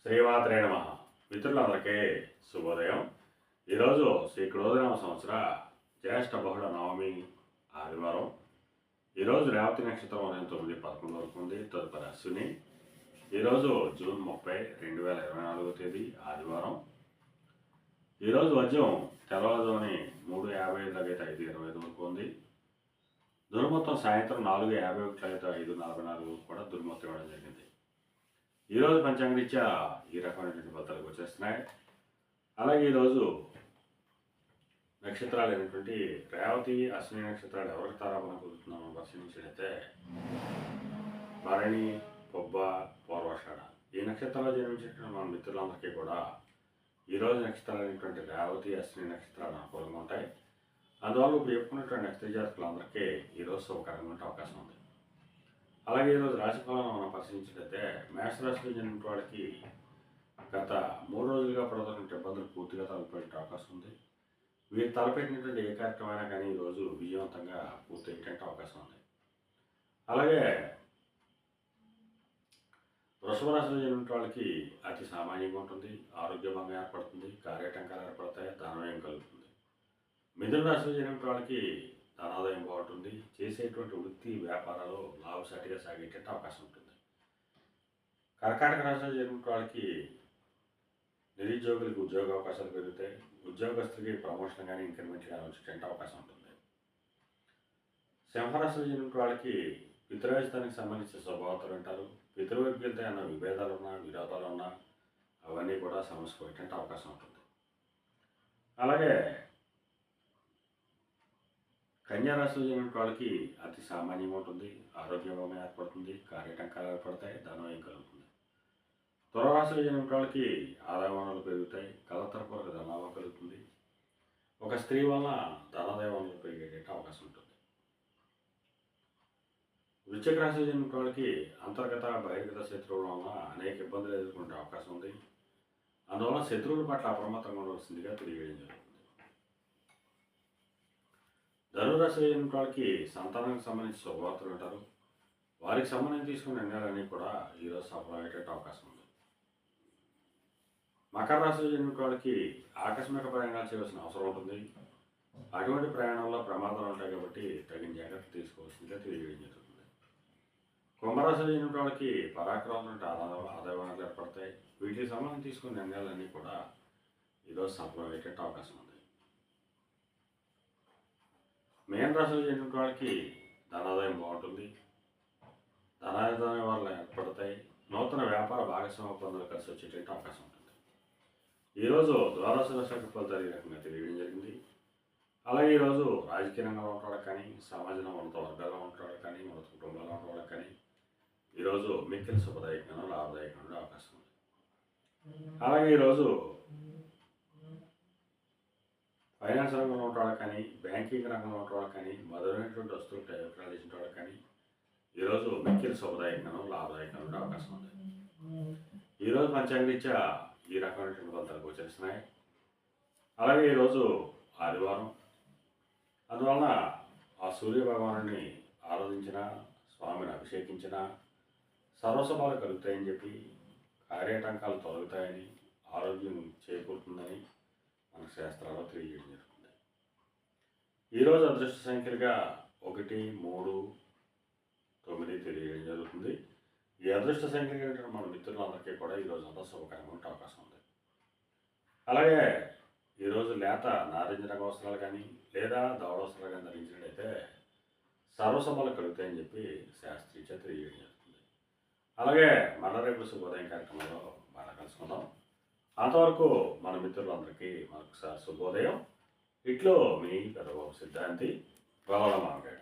శ్రీమాత్రే నమః. మిత్రులందరికీ శుభోదయం. ఈరోజు శ్రీ క్రోధనామ సంవత్సర జ్యేష్ఠ బహుళ నవమి ఆదివారం. ఈరోజు రేవతి నక్షత్రం ఉదయం 9:11 వరకు ఉంది. తదుపరి అశ్విని. ఈరోజు జూన్ 30, 2024 తేదీ ఆదివారం. ఈరోజు ఉదయం తెల్లవారుజాముని 3:55 అయితే 5:25 వరకు ఉంది. దుర్మొత్తం సాయంత్రం 4:51 అయితే 5:44 కూడా దుర్మొత్తం ఇవ్వడం జరిగింది. ఈరోజు పంచాంగరీత్యా ఈ రకమైనటువంటి ఫలితాలు వచ్చేస్తున్నాయి. అలాగే ఈరోజు నక్షత్రాలు అయినటువంటి రేవతి, అశ్విని నక్షత్రాలు ఎవరికి తారాబలం కుదురుతున్నామో పరిశీలించినట్లయితే భరణి, పొబ్బ, పూర్వాషాఢ ఈ నక్షత్రాల్లో జన్మించినటువంటి మన మిత్రులందరికీ కూడా ఈరోజు నక్షత్రాలు అయినటువంటి రేవతి, అశ్విని నక్షత్రాలు అనుకూలంగా ఉంటాయి. అందువల్ల ఇప్పుడు చెప్పుకున్నటువంటి నక్షత్ర జాతకులందరికీ ఈరోజు శుభకరంగా ఉండే అవకాశం ఉంది. అలాగే ఈరోజు రాశిఫలాలను మనం పరిశీలించినట్లయితే మేషరాశిలో చెందిన వాళ్ళకి గత 3 రోజులుగా పడుతున్న ఇబ్బందులు పూర్తిగా తలపెట్టే అవకాశం ఉంది. వీరు తలపెట్టినటువంటి ఏ కార్యక్రమైనా కానీ ఈరోజు విజయవంతంగా పూర్తి అయ్యేటువంటి అవకాశం ఉంది. అలాగే వృషభ రాశిలో చెందిన వాళ్ళకి అతి సామాన్యంగా ఉంటుంది. ఆరోగ్యభంగా ఏర్పడుతుంది. కార్యటంకాలు ఏర్పడతాయి. ధనవ్యయం కలుగుతుంది. మిథున రాశిలో చెందిన వాళ్ళకి ధనాదాయం బాగుంటుంది. చేసేటువంటి వృత్తి వ్యాపారాలు లాభసాటిగా సాగేటట్టు అవకాశం ఉంటుంది. కర్కాటక రాశిలో చేరిన వాళ్ళకి నిరుద్యోగులకు ఉద్యోగ అవకాశాలు పెరుగుతాయి. ఉద్యోగస్తులకి ప్రమోషన్ కానీ ఇంక్రిమెంట్ కానీ వచ్చేటువంటి అవకాశం ఉంటుంది. సింహరాశిలో చేరిన వాళ్ళకి పితృరాజధానికి సంబంధించిన శుభవార్తలు అంటారు. పితృవర్గీయులతో అన్న విభేదాలు ఉన్నా, విరోధాలు ఉన్నా అవన్నీ కూడా సమస్య పోయేటువంటి అవకాశం ఉంటుంది. అలాగే కన్యారాశిలో చెందిన వాళ్ళకి అతి సామాన్యంగా ఉంటుంది. ఆరోగ్యభంగా ఏర్పడుతుంది. కార్యటంకాలు ఏర్పడతాయి. ధనవ్యయం కలుగుతుంది. తులారాశిలో చెందిన వాళ్ళకి ఆదాయ వనరులు పెరుగుతాయి. కలతరపూర్వక ధనాభం కలుగుతుంది. ఒక స్త్రీ వలన ధనాదాయ వనరులు పెరిగేట అవకాశం ఉంటుంది. వృశ్చిక రాశిలో చెందిన వాళ్ళకి అంతర్గత బహిర్గత శత్రువుల వలన అనేక ఇబ్బందులు ఎదుర్కొనే అవకాశం ఉంది. అందువల్ల శత్రువుల పట్ల అప్రమత్తంగా ఉండవలసిందిగా తెలియజేయడం జరుగుతుంది. ధనురాశిలో చెందిన వాళ్ళకి సంతానానికి సంబంధించి శుభవార్తలు ఉంటారు. వారికి సంబంధించి తీసుకున్న నిర్ణయాలన్నీ కూడా ఈరోజు సఫలమయ్యే అవకాశం ఉంది. మకర రాశిలో చెందిన వాళ్ళకి ఆకస్మిక ప్రయాణాలు చేయవలసిన అవసరం ఉంటుంది. అటువంటి ప్రయాణాల్లో ప్రమాదాలు ఉంటాయి కాబట్టి తగిన జాగ్రత్తలు తీసుకోవాల్సిందిగా తెలియజేయడం జరుగుతుంది. కుంభరాశిలో చెందిన వాళ్ళకి పరాక్రమంతో ఆదాయ వనరులు ఏర్పడతాయి. వీటికి సంబంధించి తీసుకున్న నిర్ణయాలన్నీ కూడా ఈరోజు సఫలమయ్యే అవకాశం ఉంది. మేన రాశిలో చెందిన వాళ్ళకి ధనాదాయం బాగుంటుంది. ధనాదాయం వల్ల ఏర్పడతాయి. నూతన వ్యాపార భాగస్వామ్య ఒప్పందాలు కలిసి వచ్చేటువంటి అవకాశం ఉంటుంది. ఈరోజు ద్వాదశ రాశి ఫలితాలు ఈ రకంగా తెలియడం జరిగింది. అలాగే ఈరోజు రాజకీయ రంగంలో ఉన్న వాళ్ళకి కానీ, సమాజంలో ఉన్నత వర్గాల్లో ఉన్న వాళ్ళకి కానీ, ఉన్నత కుటుంబాల్లో ఉన్న వాళ్ళకి కానీ ఈరోజు మిక్కిలి శుభదాయకంగా లాభదాయకంగా ఉండే అవకాశం ఉంది. అలాగే ఈరోజు ఫైనాన్స్ రంగంలో ఉన్న వాళ్ళకి కానీ, బ్యాంకింగ్ రంగంలో ఉన్న వాళ్ళకి కానీ, మధురైనటువంటి వస్తువులు విక్రయాలు చేసిన వాళ్ళకి కానీ ఈరోజు మిక్కిలి శుభదాయకంగా లాభదాయకంగా ఉండే అవకాశం ఉంది. ఈరోజు పంచాంగరీత్యా ఈ రకమైనటువంటి ఫలితాలు గోచరిస్తున్నాయి. అలాగే ఈరోజు ఆదివారం. అందువలన ఆ సూర్య భగవానుని ఆరాధించిన, స్వామిని అభిషేకించిన సర్వశుభాలు కలుగుతాయని చెప్పి, కార్యటంకాలు తొలగుతాయని, ఆరోగ్యం చేకూరుతుందని మన శాస్త్రాల్లో తెలియజేయడం జరుగుతుంది. ఈరోజు అదృష్ట సంఖ్యలుగా 1, 3, 9 తెలియజేయడం జరుగుతుంది. ఈ అదృష్ట సంఖ్యలు మన మిత్రులందరికీ కూడా ఈరోజు అంతా శుభకరంగా ఉండే అవకాశం ఉంది. అలాగే ఈరోజు లేత నారింజ రంగు వస్త్రాలు కానీ లేదా దవడ వస్త్రాలు కానీ ధరించినట్టయితే సర్వసభలు కలుగుతాయని చెప్పి శాస్త్రీయ తెలియజేయడం జరుగుతుంది. అలాగే మన రేపు శుభోదయం కార్యక్రమంలో బాగా కలుసుకుందాం. అంతవరకు మన మిత్రులందరికీ మరొకసారి శుభోదయం. ఇట్లో మీ పెద్దబాబు సిద్ధాంతి, గోళ మామగాడ.